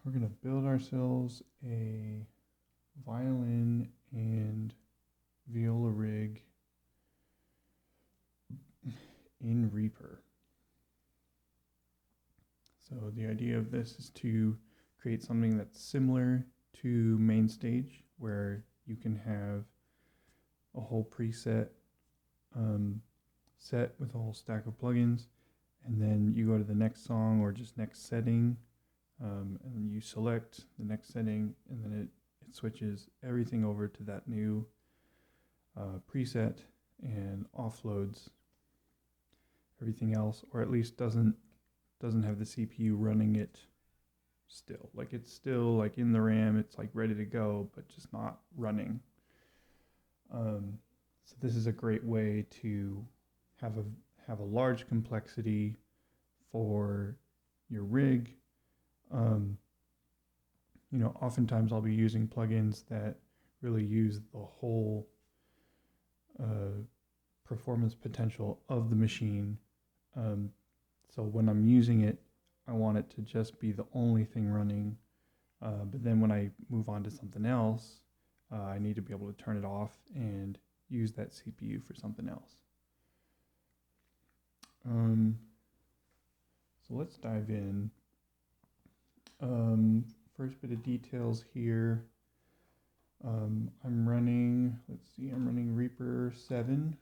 we're going to build ourselves a violin and viola rig in Reaper. So the idea of this is to create something that's similar to MainStage, where you can have a whole preset set with a whole stack of plugins, and then you go to the next song or just next setting, and you select the next setting, and then it switches everything over to that new preset and offloads everything else, or at least doesn't have the CPU running it still. Like it's still like in the RAM, it's like ready to go, but just not running. So this is a great way to have a large complexity for your rig. You know, oftentimes I'll be using plugins that really use the whole performance potential of the machine. So when I'm using it, I want it to just be the only thing running. But then when I move on to something else, I need to be able to turn it off and use that CPU for something else. So let's dive in. First bit of details here. I'm running, I'm running Reaper 7.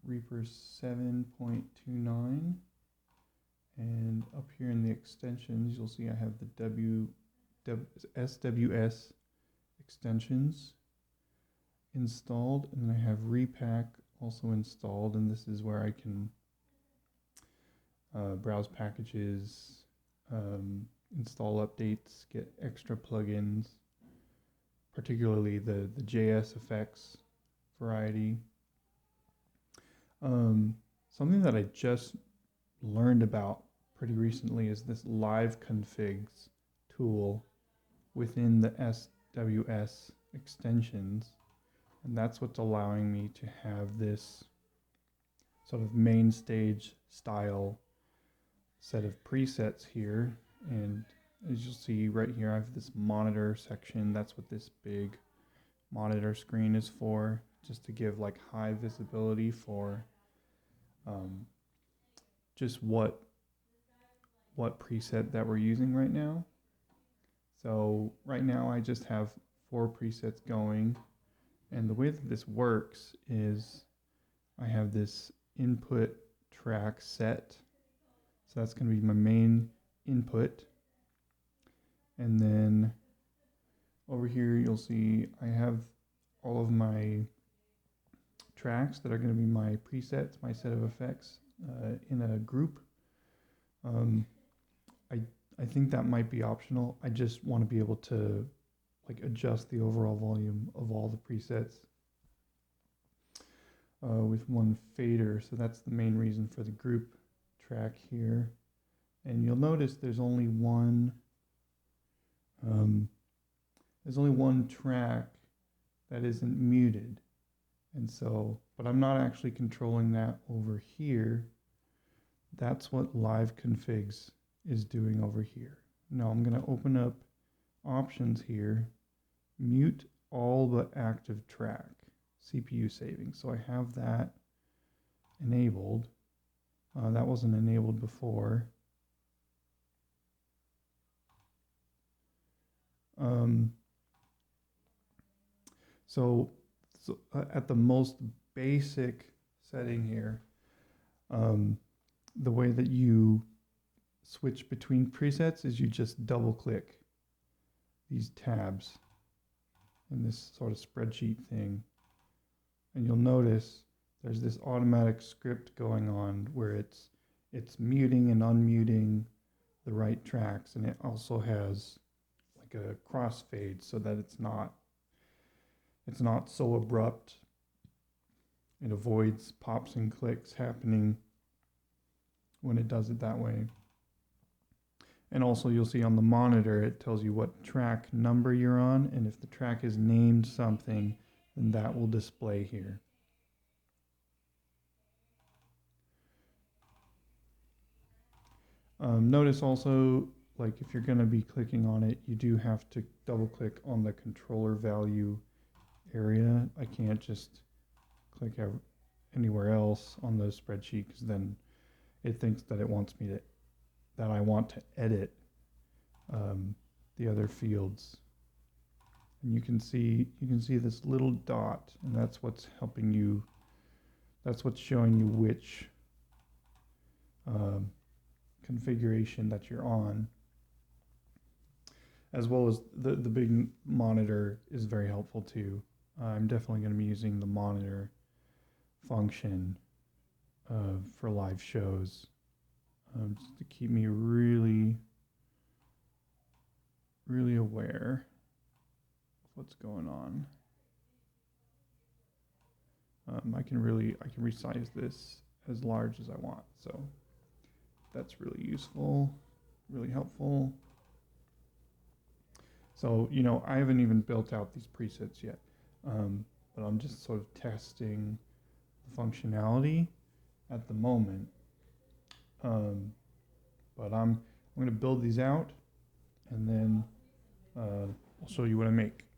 Reaper 7.29. And up here in the extensions, you'll see I have the SWS extensions installed, and then I have Repack also installed, and this is where I can browse packages, install updates, get extra plugins, particularly the JS effects variety. Something that I just learned about pretty recently is this LiveConfigs tool within the SWS extensions, and that's what's allowing me to have this sort of main stage style set of presets here. And as you'll see right here, I have this monitor section. That's what this big monitor screen is for, just to give like high visibility for just what preset that we're using right now. So right now I just have 4 presets going, and the way that this works is I have this input track set. So that's going to be my main input. And then over here you'll see I have all of my tracks that are going to be my presets, my set of effects in a group. I think that might be optional. I just want to be able to like adjust the overall volume of all the presets with one fader. So that's the main reason for the group track here. And you'll notice there's only one track that isn't muted. And so, but I'm not actually controlling that over here. That's what LiveConfigs is doing over here. Now I'm going to open up options here, mute all but active track, CPU saving. So I have that enabled. That wasn't enabled before. So at the most basic setting here, the way that you switch between presets is you just double click these tabs in this sort of spreadsheet thing, and you'll notice there's this automatic script going on where it's muting and unmuting the right tracks, and it also has like a crossfade so that it's not so abrupt. It avoids pops and clicks happening when it does it that way. And also you'll see on the monitor it tells you what track number you're on, and if the track is named something, then that will display here. Notice also, like if you're going to be clicking on it, you do have to double click on the controller value area. I can't just click anywhere else on the spreadsheet, because then it thinks that it wants me to, that I want to edit the other fields. And you can see this little dot, and that's what's helping you, that's what's showing you which configuration that you're on, as well as the big monitor is very helpful too. I'm definitely going to be using the monitor function for live shows, just to keep me really aware of what's going on. I can resize this as large as I want, so that's really useful, really helpful. So, you know, I haven't even built out these presets yet, but I'm just sort of testing the functionality at the moment. But I'm going to build these out, and then I'll show you what I make.